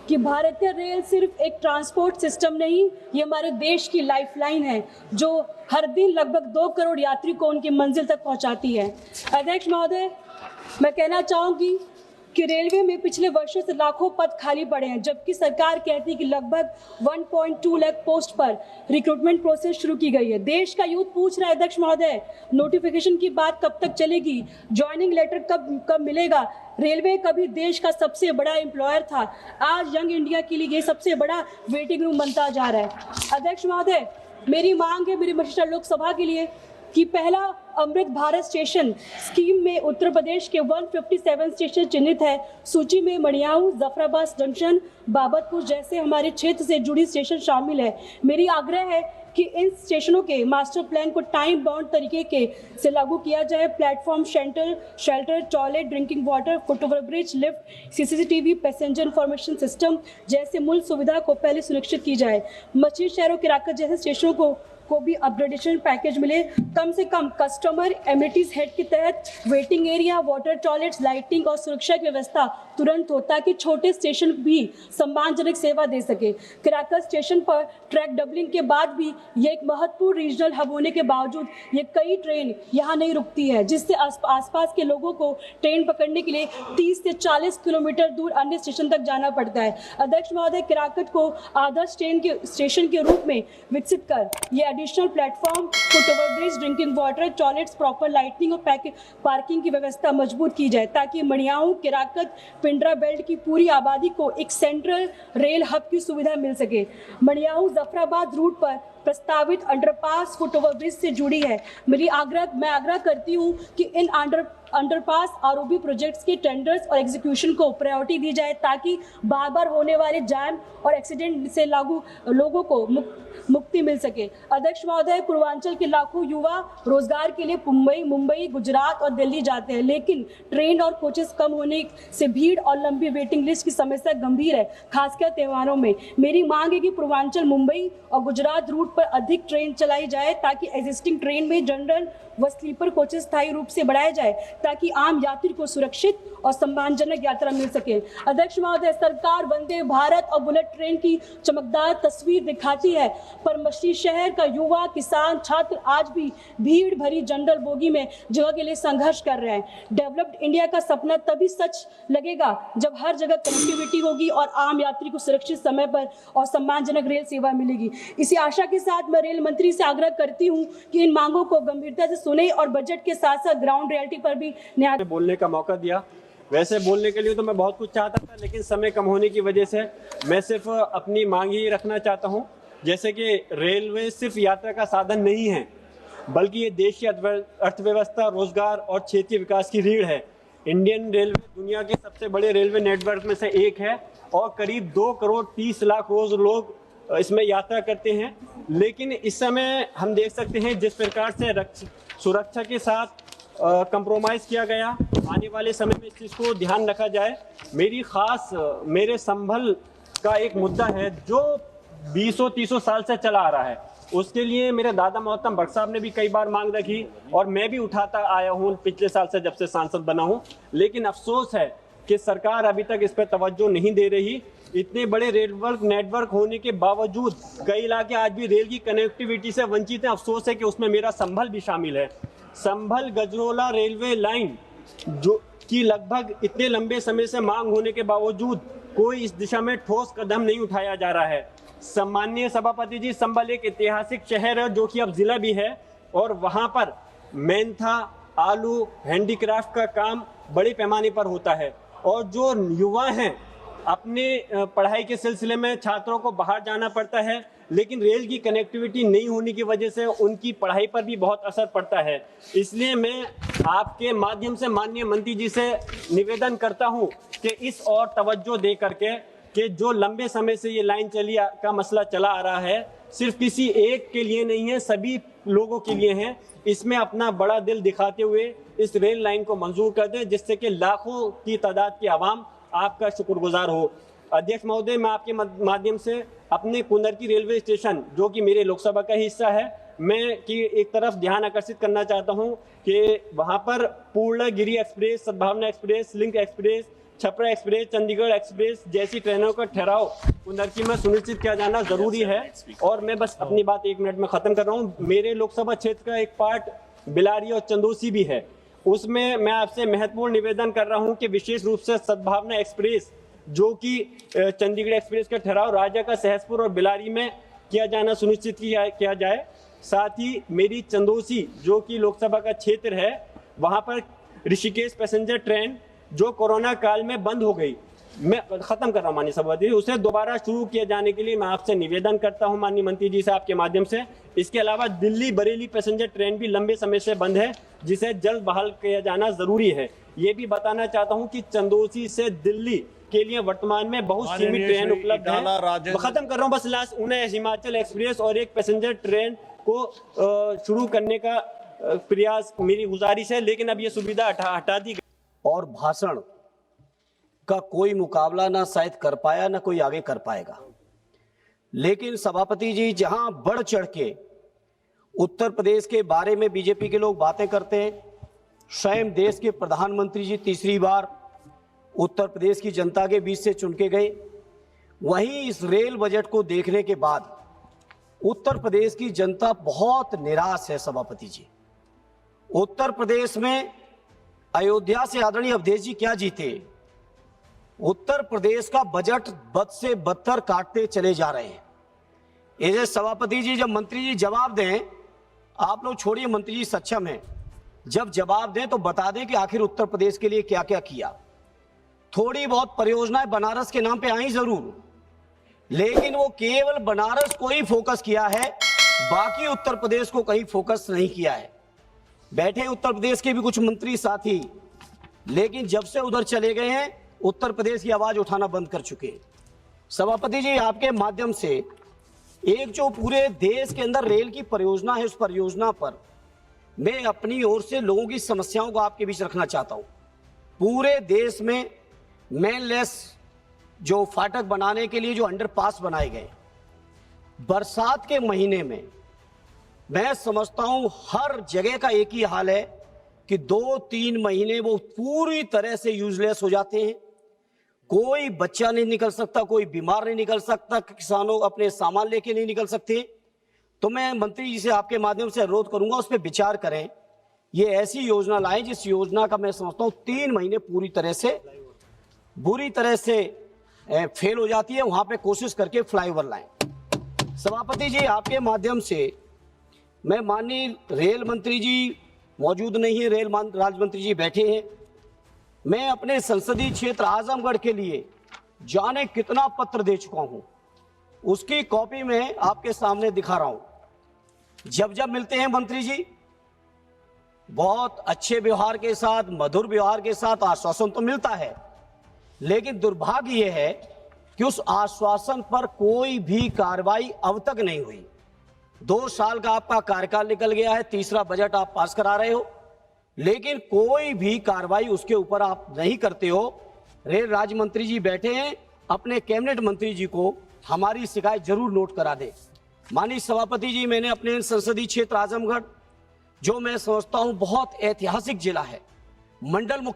कि भारतीय रेल सिर्फ एक ट्रांसपोर्ट सिस्टम नहीं, ये हमारे देश की लाइफलाइन है जो हर दिन लगभग 2 करोड़ यात्री को उनकी मंजिल तक पहुंचाती है। अध्यक्ष महोदय, मैं कहना चाहूँगी कि रेलवे में पिछले वर्षों से लाखों पद खाली पड़े हैं, जबकि सरकार कहती है कि लगभग 1.2 लाख पोस्ट पर रिक्रूटमेंट प्रोसेस शुरू की गई है। देश का यूथ पूछ रहा है अध्यक्ष महोदय, नोटिफिकेशन की बात कब तक चलेगी, ज्वाइनिंग लेटर कब मिलेगा। रेलवे कभी देश का सबसे बड़ा एम्प्लॉयर था, आज यंग इंडिया के लिए ये सबसे बड़ा वेटिंग रूम बनता जा रहा है। अध्यक्ष महोदय, मेरी मांग है मेरी मजिस्ट्रा लोकसभा के लिए कि पहला अमृत भारत स्टेशन स्कीम में उत्तर प्रदेश के 157 स्टेशन चिन्हित है। सूची में मणियाऊ, जफराबाद जंक्शन, बाबतपुर जैसे हमारे क्षेत्र से जुड़ी स्टेशन शामिल है। मेरी आग्रह है कि इन स्टेशनों के मास्टर प्लान को टाइम बाउंड तरीके से लागू किया जाए। Platform, shelter, toilet, drinking water, foot over bridge, lift, CCTV, passenger information system जैसे मूल सुविधा को पहले सुनिश्चित की जाए। मछली शहरों के राकत जैसे स्टेशनों को भी अपग्रेडेशन पैकेज मिले। कम से कम कस्टमर एमिनिटीज हेड के तहत waiting area, water, toilets, lighting और सुरक्षा की व्यवस्था तुरंत हो, ताकि छोटे स्टेशन भी सम्मानजनक सेवा दे सके। कराकत स्टेशन पर ट्रैक डबलिंग के बाद भी ये एक महत्वपूर्ण रीजनल हब होने के बावजूद ये कई ट्रेन यहाँ नहीं रुकती है, जिससे आसपास के लोगों को ट्रेन पकड़ने के लिए 30 से 40 किलोमीटर दूर अन्य स्टेशन तक जाना पड़ता है। अध्यक्ष महोदय, कराकत को आदर्श स्टेशन के रूप में विकसित कर ये additional platform, foot over bridge, drinking water, toilets, proper lighting और पार्किंग की व्यवस्था मजबूत की जाए, ताकि मणियाऊ, केराकत, पिंडरा बेल्ट की पूरी आबादी को एक सेंट्रल रेल हब की सुविधा मिल सके। मणियाऊ जफराबाद रूट पर प्रस्तावित अंडरपास फुटओवर ब्रिज से जुड़ी है। मैं आग्रह करती हूँ कि इन अंडरपास आरओबी प्रोजेक्ट्स के टेंडर्स और एग्जीक्यूशन को प्रायोरिटी दी जाए, ताकि बार बार होने वाले जैम और एक्सीडेंट से लोगों को मुक्ति मिल सके। अध्यक्ष महोदय, पूर्वांचल के लाखों युवा रोजगार के लिए मुंबई, गुजरात और दिल्ली जाते हैं, लेकिन ट्रेन और कोचेस कम होने से भीड़ और लंबी वेटिंग लिस्ट की समस्या गंभीर है, खासकर त्योहारों में। मेरी मांग है कि पूर्वांचल, मुंबई और गुजरात रूट पर अधिक ट्रेन चलाई जाए, ताकि एग्जिस्टिंग ट्रेन में जनरल व स्लीपर कोचेस स्थायी रूप से बढ़ाया जाए, ताकि आम यात्री को सुरक्षित और सम्मानजनक यात्रा मिल सके। अध्यक्ष महोदय, सरकार वंदे भारत और बुलेट ट्रेन की चमकदार तस्वीर दिखाती है, पर मछली शहर का युवा, किसान, छात्र आज भी भीड़ भरी जनरल बोगी में जगह के लिए संघर्ष कर रहे हैं। डेवलप्ड इंडिया का सपना तभी सच लगेगा जब हर जगह कनेक्टिविटी होगी और आम यात्री को सुरक्षित समय पर और सम्मानजनक रेल सेवा मिलेगी। इसी आशा के साथ मैं रेल मंत्री से आग्रह करती हूँ कि इन मांगों को गंभीरता से सुने और बजट के साथ साथ ग्राउंड रियलिटी पर भी न्याय बोलने का मौका दिया। वैसे बोलने के लिए तो मैं बहुत कुछ चाहता था, लेकिन समय कम होने की वजह से मैं सिर्फ अपनी मांग ही रखना चाहता हूं। जैसे कि रेलवे सिर्फ यात्रा का साधन नहीं है, बल्कि ये देश की अर्थव्यवस्था, रोजगार और क्षेत्रीय विकास की रीढ़ है। इंडियन रेलवे दुनिया के सबसे बड़े रेलवे नेटवर्क में से एक है और करीब 2 करोड़ 30 लाख रोज लोग इसमें यात्रा करते हैं। लेकिन इस समय हम देख सकते हैं जिस प्रकार से सुरक्षा के साथ कंप्रोमाइज किया गया, आने वाले समय में इस चीज़ को ध्यान रखा जाए। मेरे संभल का एक मुद्दा है जो 20-30 साल से चला आ रहा है। उसके लिए मेरे दादा मोहतरम भट्ट साहब ने भी कई बार मांग रखी और मैं भी उठाता आया हूँ पिछले साल से, जब से सांसद बना हूँ। लेकिन अफसोस है कि सरकार अभी तक इस पर तवज्जो नहीं दे रही। इतने बड़े नेटवर्क होने के बावजूद कई इलाके आज भी रेल की कनेक्टिविटी से वंचित हैं। अफसोस है कि उसमें मेरा संभल भी शामिल है। संभल गजरोला रेलवे लाइन जो कि लगभग इतने लंबे समय से मांग होने के बावजूद कोई इस दिशा में ठोस कदम नहीं उठाया जा रहा है। सम्माननीय सभापति जी, संभल एक ऐतिहासिक शहर है जो कि अब जिला भी है और वहां पर मेंथा, आलू, हैंडीक्राफ्ट का काम बड़े पैमाने पर होता है और जो युवा हैं अपने पढ़ाई के सिलसिले में छात्रों को बाहर जाना पड़ता है, लेकिन रेल की कनेक्टिविटी नहीं होने की वजह से उनकी पढ़ाई पर भी बहुत असर पड़ता है। इसलिए मैं आपके माध्यम से माननीय मंत्री जी से निवेदन करता हूं कि इस और तवज्जो दे करके कि जो लंबे समय से ये लाइन का मसला चला आ रहा है, सिर्फ किसी एक के लिए नहीं है, सभी लोगों के लिए है। इसमें अपना बड़ा दिल दिखाते हुए इस रेल लाइन को मंजूर कर दें, जिससे कि लाखों की तादाद की आवाम आपका शुक्रगुजार हो। अध्यक्ष महोदय, मैं आपके माध्यम से अपने कुंदरकी रेलवे स्टेशन जो कि मेरे लोकसभा का हिस्सा है, मैं कि एक तरफ ध्यान आकर्षित करना चाहता हूं कि वहां पर पूर्णगिरी एक्सप्रेस, सद्भावना express, link express Chhapra express, Chandigarh express जैसी ट्रेनों का ठहराव कुंदरकी में सुनिश्चित किया जाना जरूरी है। और मैं बस अपनी बात 1 मिनट में खत्म कर रहा हूँ। मेरे लोकसभा क्षेत्र का एक पार्ट बिलारी और चंदोसी भी है, उसमें मैं आपसे महत्वपूर्ण निवेदन कर रहा हूं कि विशेष रूप से सद्भावना एक्सप्रेस जो कि चंडीगढ़ एक्सप्रेस का ठहराव राजा का सहसपुर और बिलारी में किया जाना सुनिश्चित किया जाए। साथ ही मेरी चंदोसी जो कि लोकसभा का क्षेत्र है, वहां पर ऋषिकेश पैसेंजर ट्रेन जो कोरोना काल में बंद हो गई, मैं खत्म कर रहा हूँ माननीय सभापति, उसे दोबारा शुरू किए जाने के लिए मैं आपसे निवेदन करता हूँ माननीय मंत्री जी से आपके माध्यम से। इसके अलावा दिल्ली बरेली पैसेंजर ट्रेन भी लंबे समय से बंद है, जिसे जल्द बहाल किया जाना जरूरी है। ये भी बताना चाहता हूँ कि चंदोसी से दिल्ली के लिए वर्तमान में बहुत सीमित ट्रेन उपलब्ध है। खत्म कर रहा हूँ बस लास्ट, उन्हें हिमाचल एक्सप्रेस और एक पैसेंजर ट्रेन को शुरू करने का प्रयास मेरी गुजारिश है, लेकिन अब ये सुविधा हटा दी गई। और भाषण का कोई मुकाबला ना शायद कर पाया ना कोई आगे कर पाएगा, लेकिन सभापति जी जहां बढ़ चढ़ के उत्तर प्रदेश के बारे में बीजेपी के लोग बातें करते हैं, स्वयं देश के प्रधानमंत्री जी तीसरी बार उत्तर प्रदेश की जनता के बीच से चुन के गए, वहीं इस रेल बजट को देखने के बाद उत्तर प्रदेश की जनता बहुत निराश है। सभापति जी, उत्तर प्रदेश में अयोध्या से आदरणीय अवधेश जी क्या जीते, उत्तर प्रदेश का बजट बद से बदतर काटते चले जा रहे हैं। ऐसे सभापति जी जब मंत्री जी जवाब दें, आप लोग छोड़िए मंत्री जी सक्षम हैं, जब जवाब दें तो बता दें कि आखिर उत्तर प्रदेश के लिए क्या क्या किया। थोड़ी बहुत परियोजनाएं बनारस के नाम पे आई जरूर, लेकिन वो केवल बनारस को ही फोकस किया है, बाकी उत्तर प्रदेश को कहीं फोकस नहीं किया है। बैठे उत्तर प्रदेश के भी कुछ मंत्री साथी, लेकिन जब से उधर चले गए हैं उत्तर प्रदेश की आवाज उठाना बंद कर चुके हैं। सभापति जी आपके माध्यम से एक जो पूरे देश के अंदर रेल की परियोजना है, उस परियोजना पर मैं अपनी ओर से लोगों की समस्याओं को आपके बीच रखना चाहता हूं। पूरे देश में मेनलेस जो फाटक बनाने के लिए जो अंडरपास बनाए गए, बरसात के महीने में मैं समझता हूं हर जगह का एक ही हाल है कि 2-3 महीने वो पूरी तरह से यूजलेस हो जाते हैं। कोई बच्चा नहीं निकल सकता, कोई बीमार नहीं निकल सकता, किसानों अपने सामान लेके नहीं निकल सकते। तो मैं मंत्री जी से आपके माध्यम से अनुरोध करूंगा, उस पर विचार करें, ये ऐसी योजना लाएं जिस योजना का मैं समझता हूं 3 महीने बुरी तरह से फेल हो जाती है, वहां पे कोशिश करके फ्लाईओवर लाएं। सभापति जी आपके माध्यम से मैं माननीय रेल मंत्री जी मौजूद नहीं है, रेल राज्य मंत्री जी बैठे हैं, मैं अपने संसदीय क्षेत्र आजमगढ़ के लिए जाने कितना पत्र दे चुका हूं, उसकी कॉपी में आपके सामने दिखा रहा हूं। जब जब मिलते हैं मंत्री जी बहुत अच्छे व्यवहार के साथ, मधुर व्यवहार के साथ आश्वासन तो मिलता है, लेकिन दुर्भाग्य यह है कि उस आश्वासन पर कोई भी कार्रवाई अब तक नहीं हुई। 2 साल का आपका कार्यकाल निकल गया है, तीसरा बजट आप पास करा रहे हो, लेकिन कोई भी कार्रवाई उसके ऊपर आप नहीं करते हो। रेल राज्य मंत्री जी बैठे हैं, अपने कैबिनेट मंत्री जी को हमारी शिकायत जरूर नोट करा दे। माननीय सभापति जी, मैंने अपने संसदीय क्षेत्र आजमगढ़, जो मैं समझता हूं बहुत ऐतिहासिक जिला है, मंडल मुख्य